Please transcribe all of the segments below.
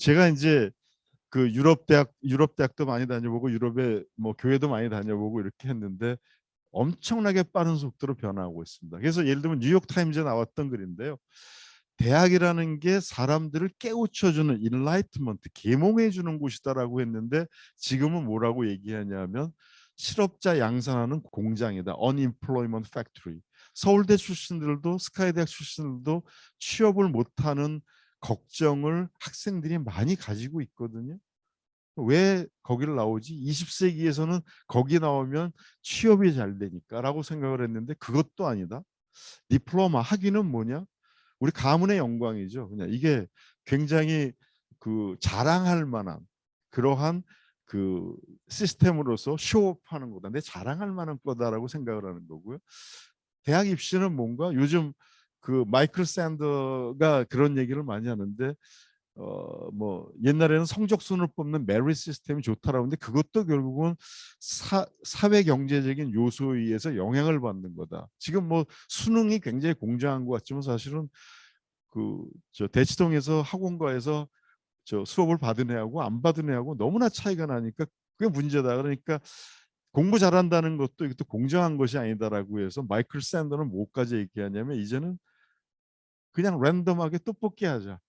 제가 이제 그 유럽 대학도 많이 다녀보고 유럽의 뭐 교회도 많이 다녀보고 이렇게 했는데 엄청나게 빠른 속도로 변화하고 있습니다. 그래서 예를 들면 뉴욕 타임즈에 나왔던 글인데요. 대학이라는 게 사람들을 깨우쳐주는 인라이트먼트, 계몽해주는 곳이다라고 했는데 지금은 뭐라고 얘기하냐면 실업자 양산하는 공장이다. Unemployment Factory. 서울대 출신들도 스카이대학 출신들도 취업을 못하는 걱정을 학생들이 많이 가지고 있거든요. 왜 거기를 나오지? 20세기에서는 거기 나오면 취업이 잘 되니까라고 생각을 했는데 그것도 아니다. 디플로마 학위는 뭐냐? 우리 가문의 영광이죠. 그냥 이게 굉장히 그 자랑할 만한 그러한 그 시스템으로서 쇼업하는 거다. 내 자랑할 만한 거다라고 생각을 하는 거고요. 대학 입시는 뭔가 요즘 그 마이클 샌더가 그런 얘기를 많이 하는데 뭐 옛날에는 성적순을 뽑는 메리트 시스템이 좋다라고 하는데 그것도 결국은 사회 경제적인 요소에 의해서 영향을 받는 거다. 지금 뭐 수능이 굉장히 공정한 것 같지만 사실은 그 저 대치동에서 학원가에서 저 수업을 받은 애하고 안 받은 애하고 너무나 차이가 나니까 그게 문제다. 그러니까 공부 잘한다는 것도 이것도 공정한 것이 아니다라고 해서 마이클 샌더는 뭐까지 얘기하냐면 이제는 그냥 랜덤하게 떡볶이 하자.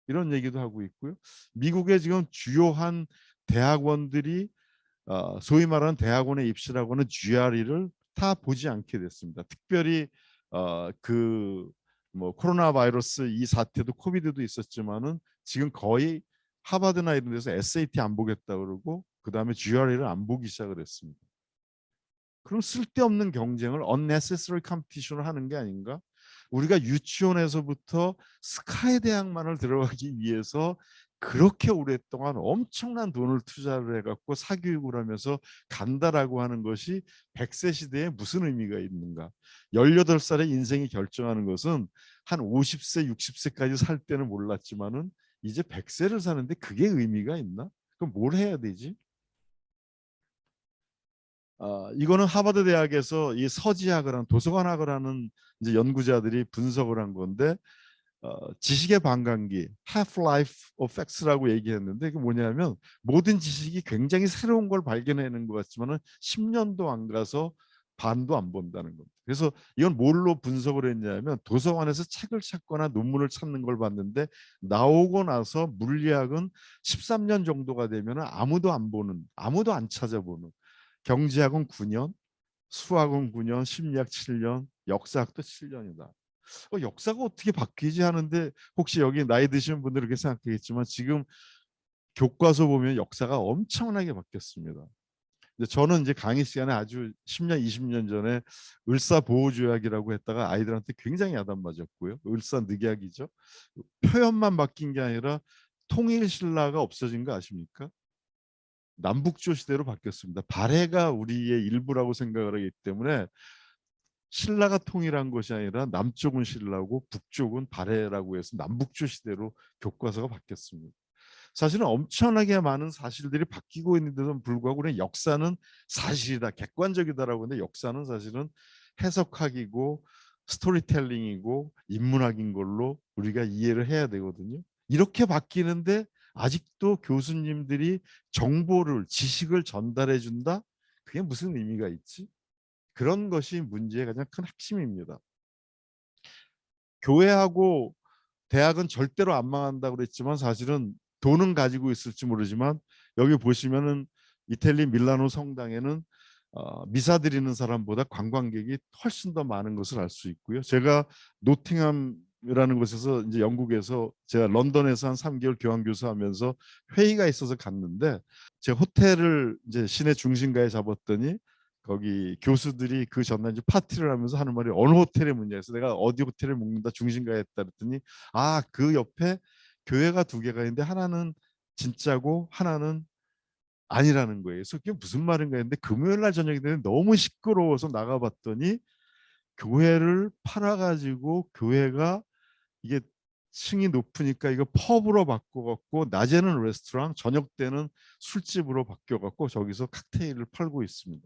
이런 얘기도 하고 있고요. 미국의 지금 주요한 대학원들이 소위 말하는 대학원에 입시라고 하는 GRE를 다 보지 않게 됐습니다. 특별히 그뭐 코로나 바이러스 이 사태도 코비드도 있었지만은 지금 거의 하버드나 이런 데서 SAT 안 보겠다 그러고 그다음에 GRE를 안 보기 시작을 했습니다. 그럼 쓸데없는 경쟁을 unnecessary competition을 하는 게 아닌가? 우리가 유치원에서부터 스카이 대학만을 들어가기 위해서 그렇게 오랫동안 엄청난 돈을 투자를 해갖고 사교육을 하면서 간다라고 하는 것이 100세 시대에 무슨 의미가 있는가? 18살의 인생이 결정하는 것은 한 50세, 60세까지 살 때는 몰랐지만은 이제 100세를 사는데 그게 의미가 있나? 그럼 뭘 해야 되지? 이거는 하버드 대학에서 이 서지학을 한 도서관학을 하는 이제 연구자들이 분석을 한 건데 지식의 반감기 (half-life of facts)라고 얘기했는데 이게 뭐냐면 모든 지식이 굉장히 새로운 걸 발견해내는 것 같지만은 10년도 안 가서 반도 안 본다는 겁니다. 그래서 이건 뭘로 분석을 했냐면 도서관에서 책을 찾거나 논문을 찾는 걸 봤는데 나오고 나서 물리학은 13년 정도가 되면 아무도 안 보는, 아무도 안 찾아보는, 경제학은 9년, 수학은 9년, 심리학 7년, 역사학도 7년이다. 역사가 어떻게 바뀌지 하는데 혹시 여기 나이 드시는 분들 그렇게 생각하겠지만 지금 교과서 보면 역사가 엄청나게 바뀌었습니다. 저는 이제 강의 시간에 아주 10년, 20년 전에 을사보호조약이라고 했다가 아이들한테 굉장히 야단 맞았고요. 을사늑약이죠. 표현만 바뀐 게 아니라 통일신라가 없어진 거 아십니까? 남북조 시대로 바뀌었습니다. 발해가 우리의 일부라고 생각을 하기 때문에 신라가 통일한 것이 아니라 남쪽은 신라고 북쪽은 발해라고 해서 남북조 시대로 교과서가 바뀌었습니다. 사실은 엄청나게 많은 사실들이 바뀌고 있는데도 불구하고 우리는 역사는 사실이다, 객관적이다라고 하는데 역사는 사실은 해석학이고 스토리텔링이고 인문학인 걸로 우리가 이해를 해야 되거든요. 이렇게 바뀌는데 아직도 교수님들이 정보를, 지식을 전달해 준다? 그게 무슨 의미가 있지? 그런 것이 문제의 가장 큰 핵심입니다. 교회하고 대학은 절대로 안 망한다고 그랬지만 사실은 돈은 가지고 있을지 모르지만 여기 보시면은 이탈리 밀라노 성당에는 미사 드리는 사람보다 관광객이 훨씬 더 많은 것을 알 수 있고요. 제가 노팅엄이라는 곳에서 이제 영국에서 제가 런던에서 한 3개월 교환교수 하면서 회의가 있어서 갔는데 제 호텔을 이제 시내 중심가에 잡았더니 거기 교수들이 그 전날 이제 파티를 하면서 하는 말이 어느 호텔에 묵냐해서 내가 어디 호텔에 묵는다 중심가에 했다 그랬더니 그 옆에 교회가 두 개가 있는데 하나는 진짜고 하나는 아니라는 거예요. 그래서 그게 무슨 말인가 했는데 금요일 날 저녁이 되면 너무 시끄러워서 나가봤더니 교회를 팔아가지고 교회가 이게 층이 높으니까 이거 펍으로 바꿔갖고 낮에는 레스토랑, 저녁 때는 술집으로 바뀌어갖고 저기서 칵테일을 팔고 있습니다.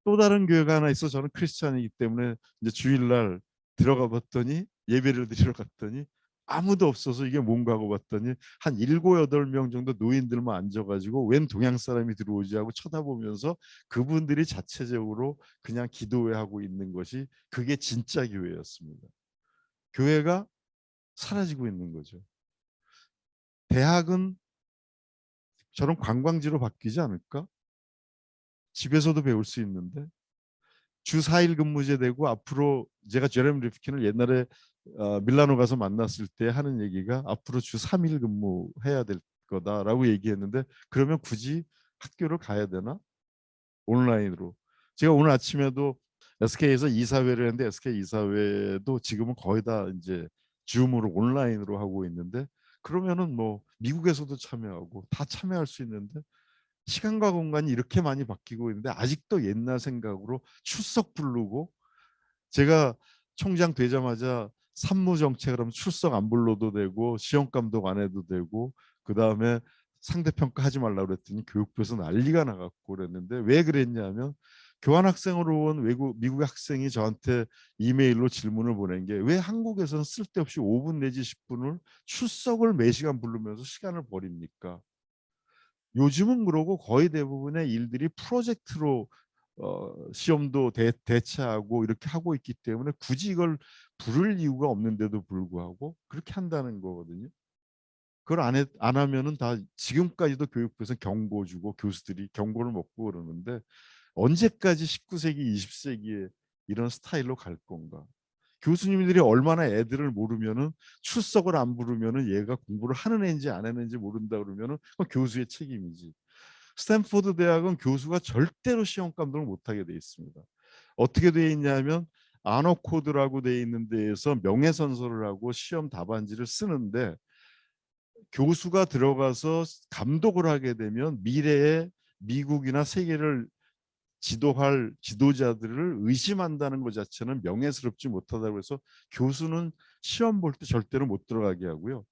또 다른 교회가 하나 있어. 저는 크리스찬이기 때문에 이제 주일날 들어가 봤더니 예배를 드리러 갔더니 아무도 없어서 이게 뭔가 하고 봤더니 한 7-8명 정도 노인들만 앉아가지고 웬 동양 사람이 들어오지 하고 쳐다보면서 그분들이 자체적으로 그냥 기도회 하고 있는 것이 그게 진짜 교회였습니다. 교회가 사라지고 있는 거죠. 대학은 저런 관광지로 바뀌지 않을까? 집에서도 배울 수 있는데 주 4일 근무제 되고 앞으로 제가 제레미 리프킨을 옛날에 밀라노 가서 만났을 때 하는 얘기가 앞으로 주 3일 근무해야 될 거다라고 얘기했는데 그러면 굳이 학교를 가야 되나? 온라인으로. 제가 오늘 아침에도 SK에서 이사회를 했는데 SK 이사회도 지금은 거의 다 이제 줌으로 온라인으로 하고 있는데 그러면은 뭐 미국에서도 참여하고 다 참여할 수 있는데 시간과 공간이 이렇게 많이 바뀌고 있는데 아직도 옛날 생각으로 출석 부르고 제가 총장 되자마자 산무정책을 하면 출석 안 불러도 되고 시험 감독 안 해도 되고 그다음에 상대평가 하지 말라고 그랬더니 교육부에서 난리가 나갔고 그랬는데 왜 그랬냐면 교환학생으로 온 미국 학생이 저한테 이메일로 질문을 보낸 게 왜 한국에서는 쓸데없이 5분 내지 10분을 출석을 매시간 부르면서 시간을 버립니까? 요즘은 그러고 거의 대부분의 일들이 프로젝트로 시험도 대체하고 이렇게 하고 있기 때문에 굳이 이걸 부를 이유가 없는데도 불구하고 그렇게 한다는 거거든요. 그걸 안 하면은 다 지금까지도 교육부에서 경고 주고 교수들이 경고를 먹고 그러는데 언제까지 19세기, 20세기에 이런 스타일로 갈 건가? 교수님들이 얼마나 애들을 모르면은 출석을 안 부르면은 얘가 공부를 하는 애인지 안 하는지 모른다 그러면은 그건 교수의 책임이지. 스탠포드 대학은 교수가 절대로 시험 감독을 못하게 돼 있습니다. 어떻게 돼 있냐면 아너 코드라고 돼 있는 데에서 명예선서를 하고 시험 답안지를 쓰는데 교수가 들어가서 감독을 하게 되면 미래의 미국이나 세계를 지도할 지도자들을 의심한다는 것 자체는 명예스럽지 못하다고 해서 교수는 시험 볼 때 절대로 못 들어가게 하고요.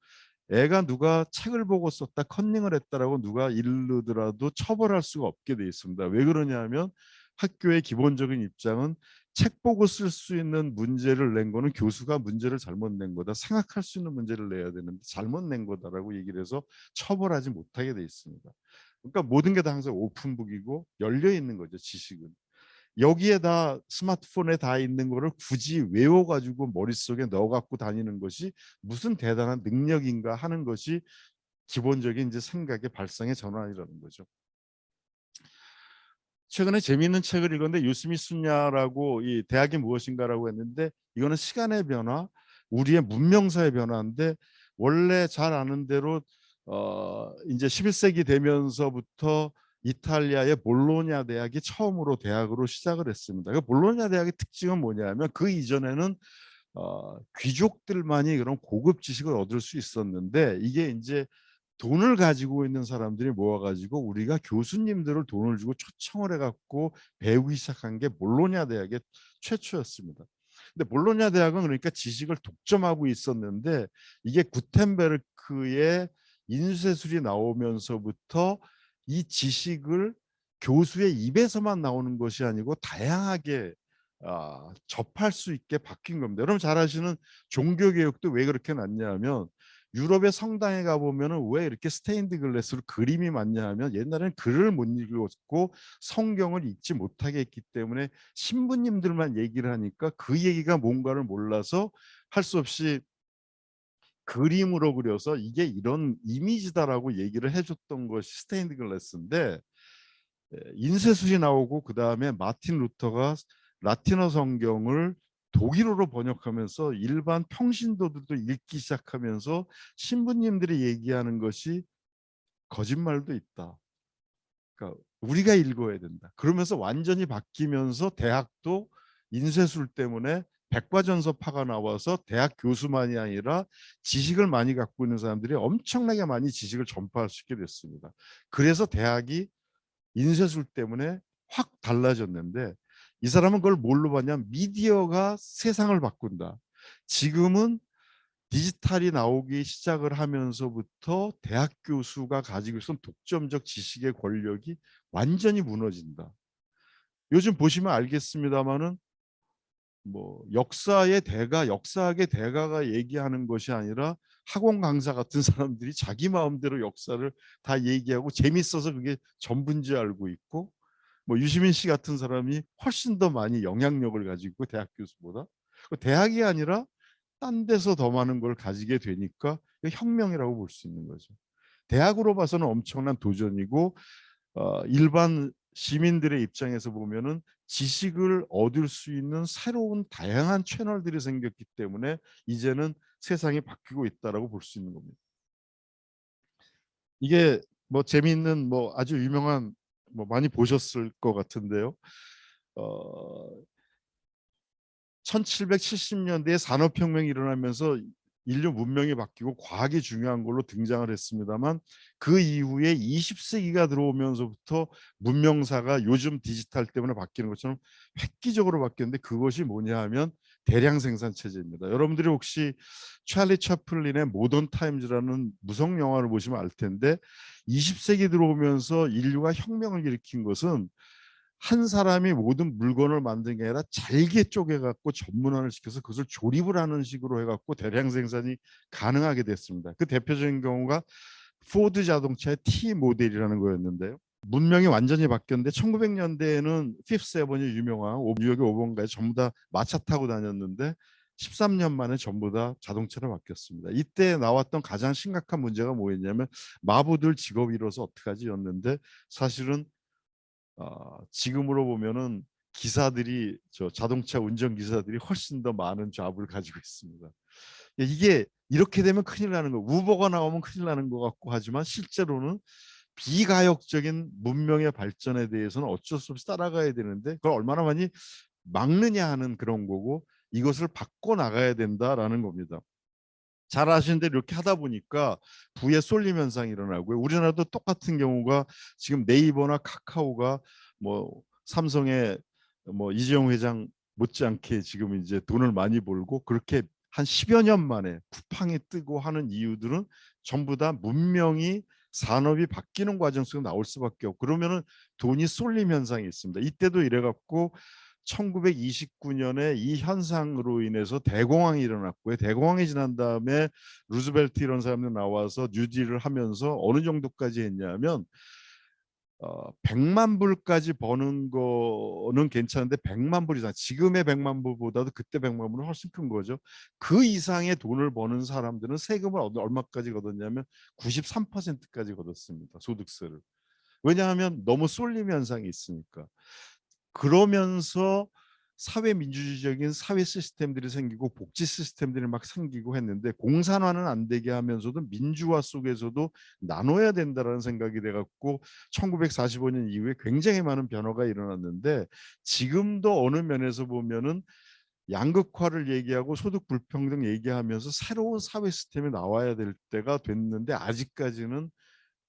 애가 누가 책을 보고 썼다 컨닝을 했다라고 누가 이르더라도 처벌할 수가 없게 돼 있습니다. 왜 그러냐면 학교의 기본적인 입장은 책 보고 쓸 수 있는 문제를 낸 거는 교수가 문제를 잘못 낸 거다. 생각할 수 있는 문제를 내야 되는데 잘못 낸 거다라고 얘기를 해서 처벌하지 못하게 돼 있습니다. 그러니까 모든 게 다 항상 오픈북이고 열려 있는 거죠, 지식은. 여기에 다 스마트폰에 다 있는 거를 굳이 외워가지고 머릿속에 넣어갖고 다니는 것이 무슨 대단한 능력인가 하는 것이 기본적인 이제 생각의 발상의 전환이라는 거죠. 최근에 재미있는 책을 읽었는데 유스미 순야라고 이 대학이 무엇인가라고 했는데 이거는 시간의 변화, 우리의 문명사의 변화인데 원래 잘 아는 대로 이제 11세기 되면서부터 이탈리아의 볼로냐 대학이 처음으로 대학으로 시작을 했습니다. 그 볼로냐 대학의 특징은 뭐냐면 그 이전에는 귀족들만이 그런 고급 지식을 얻을 수 있었는데 이게 이제 돈을 가지고 있는 사람들이 모아가지고 우리가 교수님들을 돈을 주고 초청을 해갖고 배우기 시작한 게 볼로냐 대학의 최초였습니다. 근데 볼로냐 대학은 그러니까 지식을 독점하고 있었는데 이게 구텐베르크의 인쇄술이 나오면서부터 이 지식을 교수의 입에서만 나오는 것이 아니고 다양하게 접할 수 있게 바뀐 겁니다. 여러분 잘 아시는 종교개혁도 왜 그렇게 났냐면 유럽의 성당에 가보면 왜 이렇게 스테인드 글래스로 그림이 많냐 하면 옛날에는 글을 못 읽었고 성경을 읽지 못하게 했기 때문에 신부님들만 얘기를 하니까 그 얘기가 뭔가를 몰라서 할 수 없이 그림으로 그려서 이게 이런 이미지다라고 얘기를 해줬던 것이 스테인드 글래스인데 인쇄술이 나오고 그 다음에 마틴 루터가 라틴어 성경을 독일어로 번역하면서 일반 평신도들도 읽기 시작하면서 신부님들이 얘기하는 것이 거짓말도 있다. 그러니까 우리가 읽어야 된다. 그러면서 완전히 바뀌면서 대학도 인쇄술 때문에 백과전서파가 나와서 대학 교수만이 아니라 지식을 많이 갖고 있는 사람들이 엄청나게 많이 지식을 전파할 수 있게 됐습니다. 그래서 대학이 인쇄술 때문에 확 달라졌는데 이 사람은 그걸 뭘로 봤냐면 미디어가 세상을 바꾼다. 지금은 디지털이 나오기 시작을 하면서부터 대학 교수가 가지고 있던 독점적 지식의 권력이 완전히 무너진다. 요즘 보시면 알겠습니다마는 뭐 역사의 대가, 역사학의 대가가 얘기하는 것이 아니라 학원 강사 같은 사람들이 자기 마음대로 역사를 다 얘기하고 재밌어서 그게 전부인 줄 알고 있고, 뭐 유시민 씨 같은 사람이 훨씬 더 많이 영향력을 가지고 있고 대학 교수보다, 대학이 아니라 딴 데서 더 많은 걸 가지게 되니까 혁명이라고 볼 수 있는 거죠. 대학으로 봐서는 엄청난 도전이고, 일반 시민들의 입장에서 보면은 지식을 얻을 수 있는 새로운 다양한 채널들이 생겼기 때문에 이제는 세상이 바뀌고 있다라고 볼 수 있는 겁니다. 이게 뭐 재미있는, 뭐 아주 유명한, 뭐 많이 보셨을 것 같은데요. 어, 1770년대에 산업혁명이 일어나면서 인류 문명이 바뀌고 과학이 중요한 걸로 등장을 했습니다만, 그 이후에 20세기가 들어오면서부터 문명사가 요즘 디지털 때문에 바뀌는 것처럼 획기적으로 바뀌었는데, 그것이 뭐냐 하면 대량 생산 체제입니다. 여러분들이 혹시 찰리 채플린의 모던 타임즈라는 무성 영화를 보시면 알 텐데, 20세기 들어오면서 인류가 혁명을 일으킨 것은 한 사람이 모든 물건을 만든 게 아니라 잘게 쪼개갖고 전문화를 시켜서 그것을 조립을 하는 식으로 해갖고 대량 생산이 가능하게 됐습니다. 그 대표적인 경우가 포드 자동차의 T 모델이라는 거였는데요. 문명이 완전히 바뀌었는데, 1900년대에는 피프스 에버뉴 유명한 뉴욕의 오번가에 전부 다 마차 타고 다녔는데 13년 만에 전부 다 자동차로 바뀌었습니다. 이때 나왔던 가장 심각한 문제가 뭐였냐면, 마부들 직업 잃어서 어떡하지였는데, 사실은 지금으로 보면은 기사들이, 저 자동차 운전 기사들이 훨씬 더 많은 잡을 가지고 있습니다. 이게 이렇게 되면 큰일 나는 거, 우버가 나오면 큰일 나는 것 같고 하지만, 실제로는 비가역적인 문명의 발전에 대해서는 어쩔 수 없이 따라가야 되는데, 그걸 얼마나 많이 막느냐 하는 그런 거고, 이것을 바꿔 나가야 된다라는 겁니다. 잘 아시는 대로 이렇게 하다 보니까 부의 쏠림 현상이 일어나고요. 우리나라도 똑같은 경우가, 지금 네이버나 카카오가 뭐 삼성의 뭐 이재용 회장 못지않게 지금 이제 돈을 많이 벌고, 그렇게 한 10여 년 만에 쿠팡이 뜨고 하는 이유들은 전부 다 문명이, 산업이 바뀌는 과정 속에 나올 수밖에 없고, 그러면은 돈이 쏠림 현상이 있습니다. 이때도 이래갖고 1929년에 이 현상으로 인해서 대공황이 일어났고요. 대공황이 지난 다음에 루즈벨트 이런 사람들 나와서 뉴딜을 하면서 어느 정도까지 했냐면, 100만 불까지 버는 거는 괜찮은데 100만 불 이상, 지금의 100만 불보다도 그때 100만 불은 훨씬 큰 거죠. 그 이상의 돈을 버는 사람들은 세금을 얼마까지 걷었냐면 93%까지 걷었습니다. 소득세를. 왜냐하면 너무 쏠림 현상이 있으니까. 그러면서 사회 민주주의적인 사회 시스템들이 생기고 복지 시스템들이 막 생기고 했는데, 공산화는 안 되게 하면서도 민주화 속에서도 나눠야 된다라는 생각이 돼갖고 1945년 이후에 굉장히 많은 변화가 일어났는데, 지금도 어느 면에서 보면은 양극화를 얘기하고 소득 불평등 얘기하면서 새로운 사회 시스템이 나와야 될 때가 됐는데, 아직까지는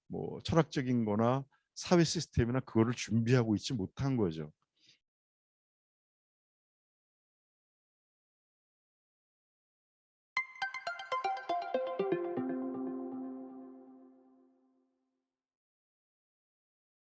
뭐 철학적인 거나 사회 시스템이나 그거를 준비하고 있지 못한 거죠.